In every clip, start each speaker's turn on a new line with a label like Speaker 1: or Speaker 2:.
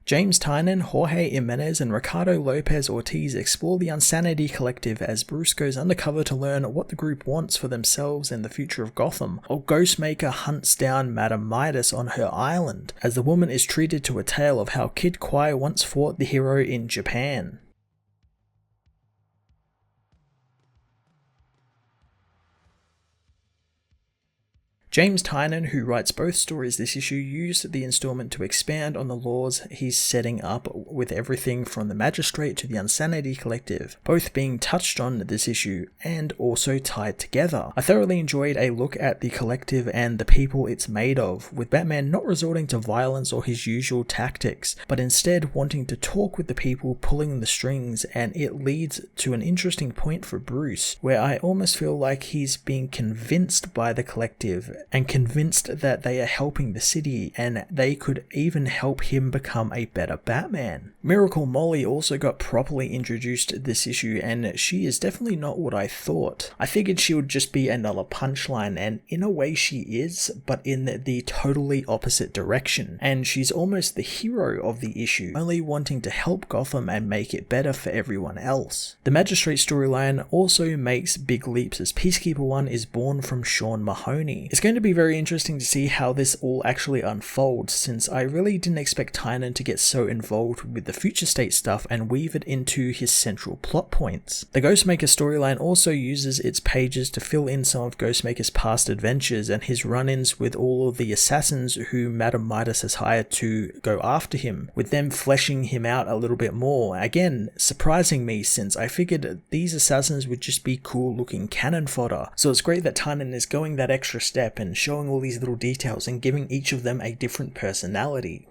Speaker 1: James Tynan, Jorge Jimenez, and Ricardo Lopez Ortiz explore the Unsanity Collective as Bruce goes undercover to learn what the group wants for themselves and the future of Gotham, while Ghostmaker hunts down Madame Midas on her island, as the woman is treated to a tale of how Kid Kwai once fought the hero in Japan. James Tynan, who writes both stories this issue, used the installment to expand on the laws he's setting up with everything from the Magistrate to the Unsanity Collective, both being touched on this issue and also tied together. I thoroughly enjoyed a look at the collective and the people it's made of, with Batman not resorting to violence or his usual tactics, but instead wanting to talk with the people pulling the strings, and it leads to an interesting point for Bruce, where I almost feel like he's being convinced by the collective and convinced that they are helping the city and they could even help him become a better Batman. Miracle Molly also got properly introduced this issue, and she is definitely not what I thought. I figured she would just be another punchline, and in a way she is, but in the totally opposite direction, and she's almost the hero of the issue, only wanting to help Gotham and make it better for everyone else. The Magistrate storyline also makes big leaps as Peacekeeper 1 is born from Sean Mahoney. It's going to be very interesting to see how this all actually unfolds, since I really didn't expect Tynan to get so involved with the future state stuff and weave it into his central plot points. The Ghostmaker storyline also uses its pages to fill in some of Ghostmaker's past adventures and his run-ins with all of the assassins who Madame Midas has hired to go after him, with them fleshing him out a little bit more, again surprising me since I figured these assassins would just be cool looking cannon fodder. So it's great that Tynan is going that extra step and showing all these little details and giving each of them a different personality.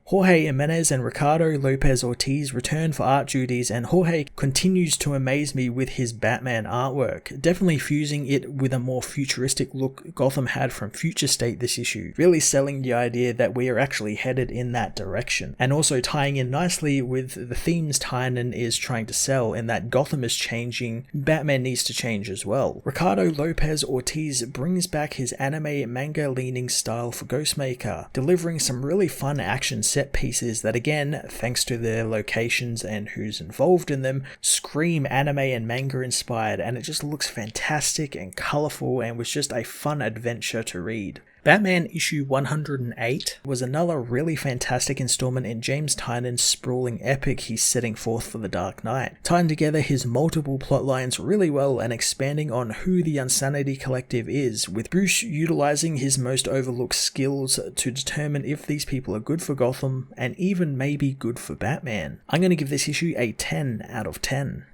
Speaker 1: Jorge Jimenez and Ricardo Lopez Ortiz return for art duties, and Jorge continues to amaze me with his Batman artwork, definitely fusing it with a more futuristic look Gotham had from Future State this issue, really selling the idea that we are actually headed in that direction, and also tying in nicely with the themes Tynan is trying to sell in that Gotham is changing, Batman needs to change as well. Ricardo Lopez Ortiz brings back his anime manga leaning style for Ghostmaker, delivering some really fun action set pieces that, again, thanks to their locations and who's involved in them, scream anime and manga inspired, and it just looks fantastic and colourful and was just a fun adventure to read. Batman issue 108 was another really fantastic installment in James Tynan's sprawling epic he's setting forth for the Dark Knight, tying together his multiple plotlines really well and expanding on who the Unsanity Collective is, with Bruce utilising his most overlooked skills to determine if these people are good for Gotham and even maybe good for Batman. I'm going to give this issue a 10 out of 10.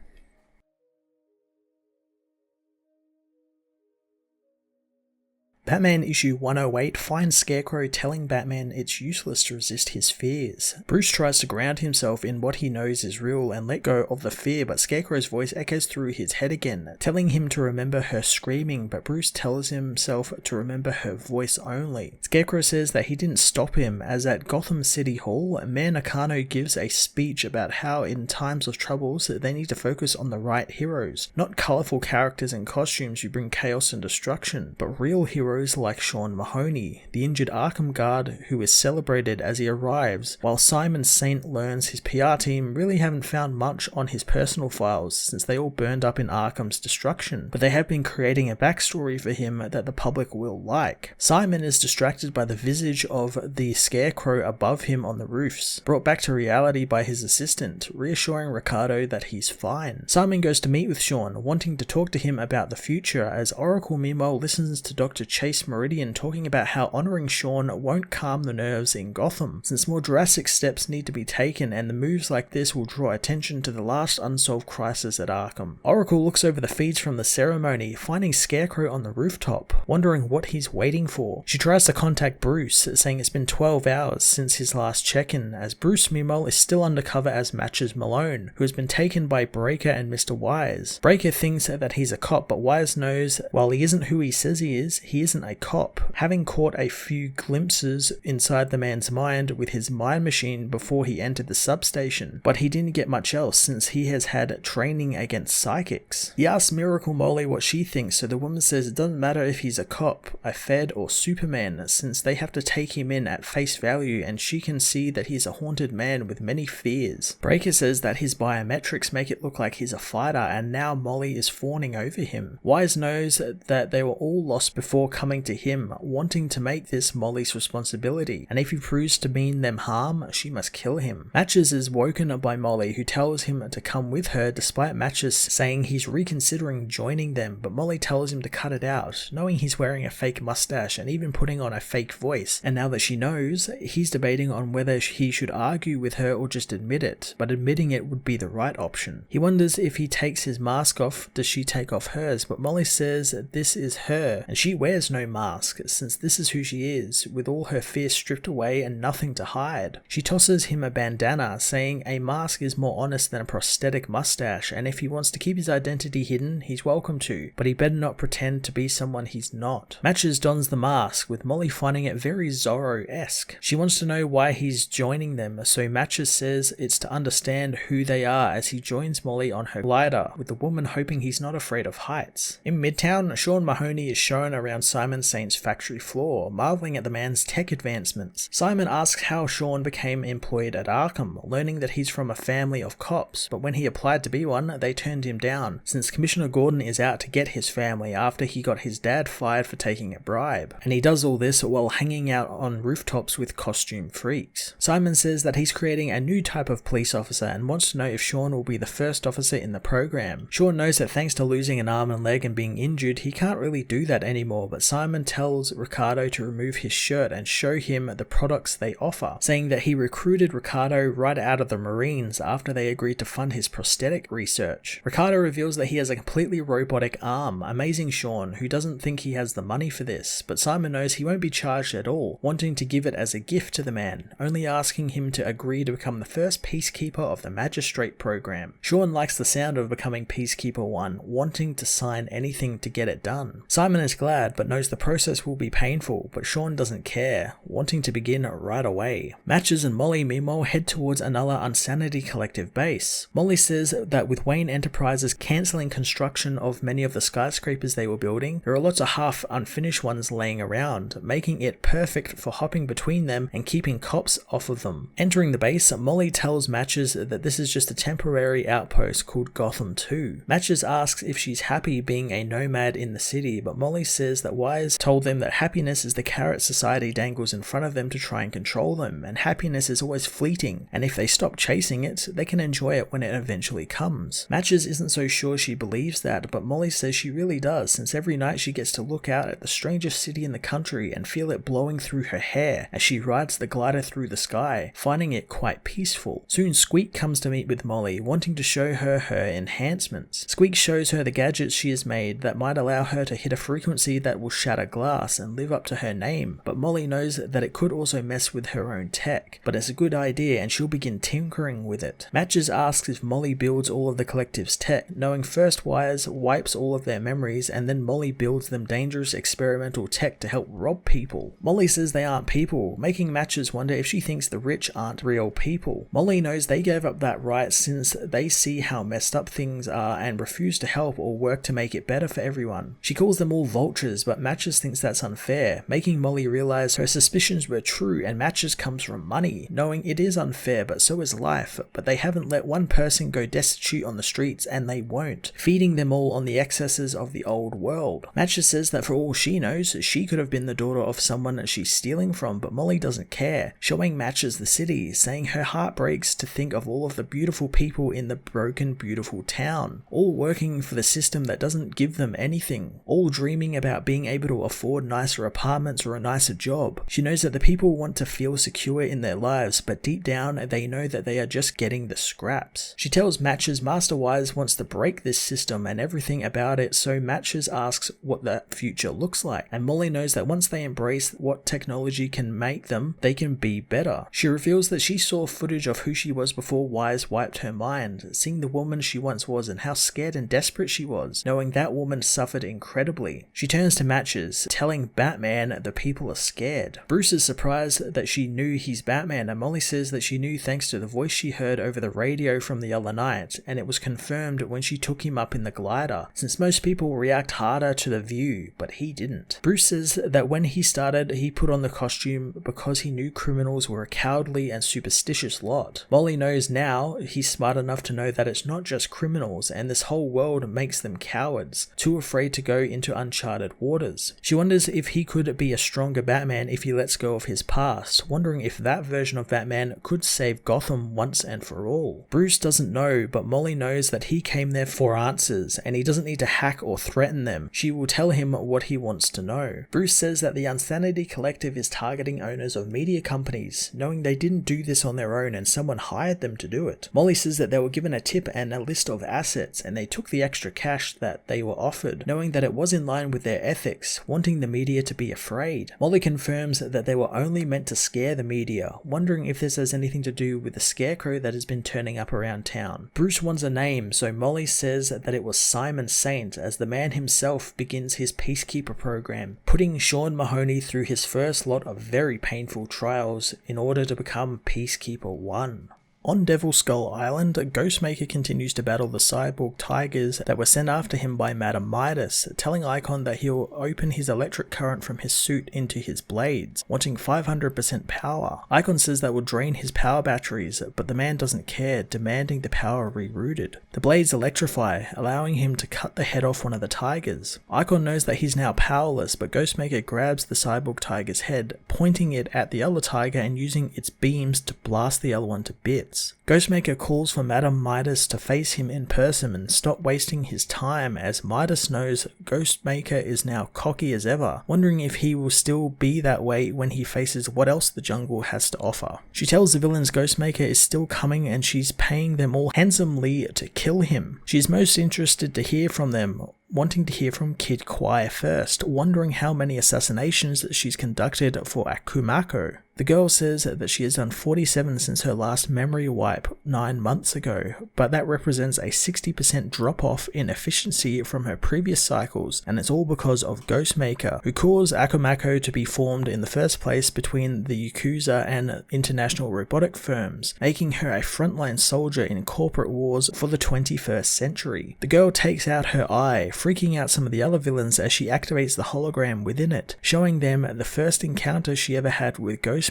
Speaker 1: Batman issue 108 finds Scarecrow telling Batman it's useless to resist his fears. Bruce tries to ground himself in what he knows is real and let go of the fear, but Scarecrow's voice echoes through his head again, telling him to remember her screaming, but Bruce tells himself to remember her voice only. Scarecrow says that he didn't stop him, as at Gotham City Hall, Mayor Nakano gives a speech about how in times of troubles they need to focus on the right heroes, not colourful characters and costumes who bring chaos and destruction, but real heroes like Sean Mahoney, the injured Arkham guard who is celebrated as he arrives, while Simon Saint learns his PR team really haven't found much on his personal files since they all burned up in Arkham's destruction, but they have been creating a backstory for him that the public will like. Simon is distracted by the visage of the Scarecrow above him on the roofs, brought back to reality by his assistant, reassuring Ricardo that he's fine. Simon goes to meet with Sean, wanting to talk to him about the future, as Oracle meanwhile listens to Dr. Chase Meridian talking about how honouring Sean won't calm the nerves in Gotham, since more drastic steps need to be taken and the moves like this will draw attention to the last unsolved crisis at Arkham. Oracle looks over the feeds from the ceremony, finding Scarecrow on the rooftop, wondering what he's waiting for. She tries to contact Bruce, saying it's been 12 hours since his last check-in, as Bruce meanwhile is still undercover as Matches Malone, who has been taken by Breaker and Mr. Wise. Breaker thinks that he's a cop, but Wise knows while he isn't who he says he isn't isn't a cop, having caught a few glimpses inside the man's mind with his mind machine before he entered the substation, but he didn't get much else since he has had training against psychics. He asks Miracle Molly what she thinks, so the woman says it doesn't matter if he's a cop, a Fed, or Superman, since they have to take him in at face value, and she can see that he's a haunted man with many fears. Breaker says that his biometrics make it look like he's a fighter, and now Molly is fawning over him. Wise knows that they were all lost before coming to him, wanting to make this Molly's responsibility, and if he proves to mean them harm, she must kill him. Matches is woken by Molly, who tells him to come with her despite Matches saying he's reconsidering joining them, but Molly tells him to cut it out, knowing he's wearing a fake mustache and even putting on a fake voice, and now that she knows, he's debating on whether he should argue with her or just admit it, but admitting it would be the right option. He wonders if he takes his mask off, does she take off hers, but Molly says this is her, and she wears no mask, since this is who she is, with all her fear stripped away and nothing to hide. She tosses him a bandana, saying a mask is more honest than a prosthetic mustache, and if he wants to keep his identity hidden, he's welcome to, but he better not pretend to be someone he's not. Matches dons the mask, with Molly finding it very Zorro-esque. She wants to know why he's joining them, so Matches says it's to understand who they are as he joins Molly on her glider, with the woman hoping he's not afraid of heights. In Midtown, Sean Mahoney is shown around Simon Saint's factory floor, marveling at the man's tech advancements. Simon asks how Sean became employed at Arkham, learning that he's from a family of cops, but when he applied to be one, they turned him down, since Commissioner Gordon is out to get his family after he got his dad fired for taking a bribe. And he does all this while hanging out on rooftops with costume freaks. Simon says that he's creating a new type of police officer and wants to know if Sean will be the first officer in the program. Sean knows that thanks to losing an arm and leg and being injured, he can't really do that anymore, but Simon tells Ricardo to remove his shirt and show him the products they offer, saying that he recruited Ricardo right out of the Marines after they agreed to fund his prosthetic research. Ricardo reveals that he has a completely robotic arm, amazing Sean, who doesn't think he has the money for this, but Simon knows he won't be charged at all, wanting to give it as a gift to the man, only asking him to agree to become the first peacekeeper of the magistrate program. Sean likes the sound of becoming peacekeeper 1, wanting to sign anything to get it done. Simon is glad, but knows the process will be painful, but Sean doesn't care, wanting to begin right away. Matches and Molly meanwhile head towards another Unsanity Collective base. Molly says that with Wayne Enterprises cancelling construction of many of the skyscrapers they were building, there are lots of half unfinished ones laying around, making it perfect for hopping between them and keeping cops off of them. Entering the base, Molly tells Matches that this is just a temporary outpost called Gotham 2. Matches asks if she's happy being a nomad in the city, but Molly says that Wise told them that happiness is the carrot society dangles in front of them to try and control them, and happiness is always fleeting, and if they stop chasing it, they can enjoy it when it eventually comes. Matches isn't so sure she believes that, but Molly says she really does, since every night she gets to look out at the strangest city in the country and feel it blowing through her hair as she rides the glider through the sky, finding it quite peaceful. Soon Squeak comes to meet with Molly, wanting to show her enhancements. Squeak shows her the gadgets she has made that might allow her to hit a frequency that will shatter glass and live up to her name, but Molly knows that it could also mess with her own tech, but it's a good idea and she'll begin tinkering with it. Matches asks if Molly builds all of the collective's tech, knowing first Wise wipes all of their memories and then Molly builds them dangerous experimental tech to help rob people. Molly says they aren't people, making Matches wonder if she thinks the rich aren't real people. Molly knows they gave up that right since they see how messed up things are and refuse to help or work to make it better for everyone. She calls them all vultures, but Matches thinks that's unfair, making Molly realize her suspicions were true and Matches comes from money, knowing it is unfair but so is life, but they haven't let one person go destitute on the streets and they won't, feeding them all on the excesses of the old world. Matches says that for all she knows, she could have been the daughter of someone she's stealing from, but Molly doesn't care, showing Matches the city, saying her heart breaks to think of all of the beautiful people in the broken, beautiful town, all working for the system that doesn't give them anything, all dreaming about being able to afford nicer apartments or a nicer job. She knows that the people want to feel secure in their lives, but deep down they know that they are just getting the scraps. She tells Matches Master Wise wants to break this system and everything about it, so Matches asks what that future looks like, and Molly knows that once they embrace what technology can make them, they can be better. She reveals that she saw footage of who she was before Wise wiped her mind, seeing the woman she once was and how scared and desperate she was, knowing that woman suffered incredibly. She turns to Matches matches, telling Batman the people are scared. Bruce is surprised that she knew he's Batman, and Molly says that she knew thanks to the voice she heard over the radio from the other night, and it was confirmed when she took him up in the glider, since most people react harder to the view, but he didn't. Bruce says that when he started, he put on the costume because he knew criminals were a cowardly and superstitious lot. Molly knows now he's smart enough to know that it's not just criminals, and this whole world makes them cowards, too afraid to go into uncharted waters. She wonders if he could be a stronger Batman if he lets go of his past, wondering if that version of Batman could save Gotham once and for all. Bruce doesn't know, but Molly knows that he came there for answers, and he doesn't need to hack or threaten them. She will tell him what he wants to know. Bruce says that the Unsanity Collective is targeting owners of media companies, knowing they didn't do this on their own and someone hired them to do it. Molly says that they were given a tip and a list of assets, and they took the extra cash that they were offered, knowing that it was in line with their ethics, wanting the media to be afraid. Molly confirms that they were only meant to scare the media, wondering if this has anything to do with the scarecrow that has been turning up around town. Bruce wants a name, so Molly says that it was Simon Saint, as the man himself begins his Peacekeeper program, putting Sean Mahoney through his first lot of very painful trials in order to become Peacekeeper 1. On Devil Skull Island, Ghostmaker continues to battle the cyborg tigers that were sent after him by Madame Midas, telling Icon that he'll open his electric current from his suit into his blades, wanting 500% power. Icon says that will drain his power batteries, but the man doesn't care, demanding the power rerouted. The blades electrify, allowing him to cut the head off one of the tigers. Icon knows that he's now powerless, but Ghostmaker grabs the cyborg tiger's head, pointing it at the other tiger and using its beams to blast the other one to bits. Ghostmaker calls for Madame Midas to face him in person and stop wasting his time, as Midas knows Ghostmaker is now cocky as ever, wondering if he will still be that way when he faces what else the jungle has to offer. She tells the villains Ghostmaker is still coming and she's paying them all handsomely to kill him. She's most interested to hear from them, wanting to hear from Kid Kwai first, wondering how many assassinations she's conducted for Akumako. The girl says that she has done 47 since her last memory wipe 9 months ago, but that represents a 60% drop off in efficiency from her previous cycles, and it's all because of Ghostmaker, who caused Akumako to be formed in the first place between the Yakuza and international robotic firms, making her a frontline soldier in corporate wars for the 21st century. The girl takes out her eye, freaking out some of the other villains as she activates the hologram within it, showing them the first encounter she ever had with Ghostmaker,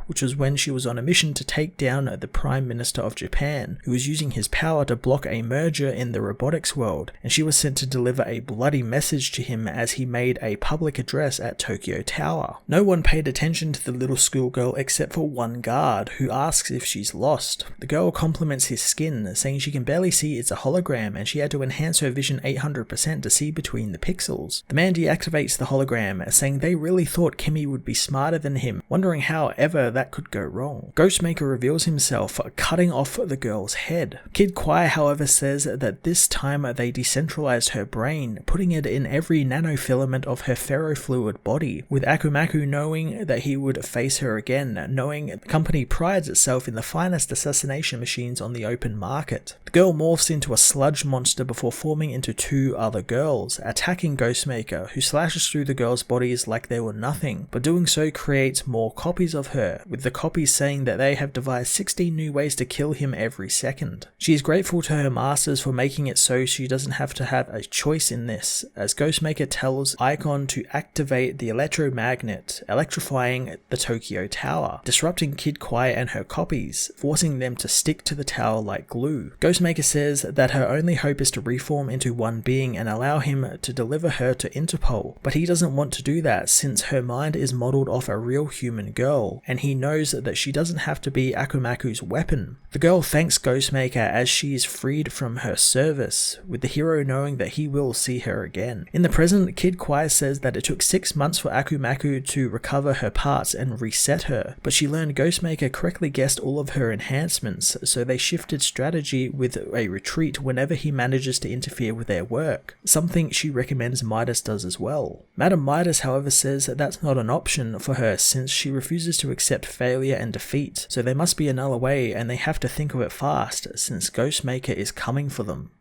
Speaker 1: which was when she was on a mission to take down the Prime Minister of Japan, who was using his power to block a merger in the robotics world, and she was sent to deliver a bloody message to him as he made a public address at Tokyo Tower. No one paid attention to the little schoolgirl except for one guard, who asks if she's lost. The girl compliments his skin, saying she can barely see it's a hologram and she had to enhance her vision 800% to see between the pixels. The man deactivates the hologram, saying they really thought Kimmy would be smarter than him, wondering how ever that could go wrong. Ghostmaker reveals himself, cutting off the girl's head. Kid Kwai, however, says that this time they decentralized her brain, putting it in every nanofilament of her ferrofluid body, with Akumaku knowing that he would face her again, knowing the company prides itself in the finest assassination machines on the open market. The girl morphs into a sludge monster before forming into two other girls, attacking Ghostmaker, who slashes through the girls' bodies like they were nothing, but doing so creates more copies of her, with the copies saying that they have devised 16 new ways to kill him every second. She is grateful to her masters for making it so she doesn't have to have a choice in this, as Ghostmaker tells Icon to activate the electromagnet, electrifying the Tokyo Tower, disrupting Kid Kwai and her copies, forcing them to stick to the tower like glue. Ghostmaker says that her only hope is to reform into one being and allow him to deliver her to Interpol, but he doesn't want to do that since her mind is modeled off a real human girl, and he knows that she doesn't have to be Akumaku's weapon. The girl thanks Ghostmaker as she is freed from her service, with the hero knowing that he will see her again. In the present, Kid Kwai says that it took 6 months for Akumaku to recover her parts and reset her, but she learned Ghostmaker correctly guessed all of her enhancements, so they shifted strategy with a retreat whenever he manages to interfere with their work, something she recommends Midas does as well. Madame Midas, however, says that that's not an option for her since she refuses to accept failure and defeat, so there must be another way and they have to think of it fast since Ghostmaker is coming for them.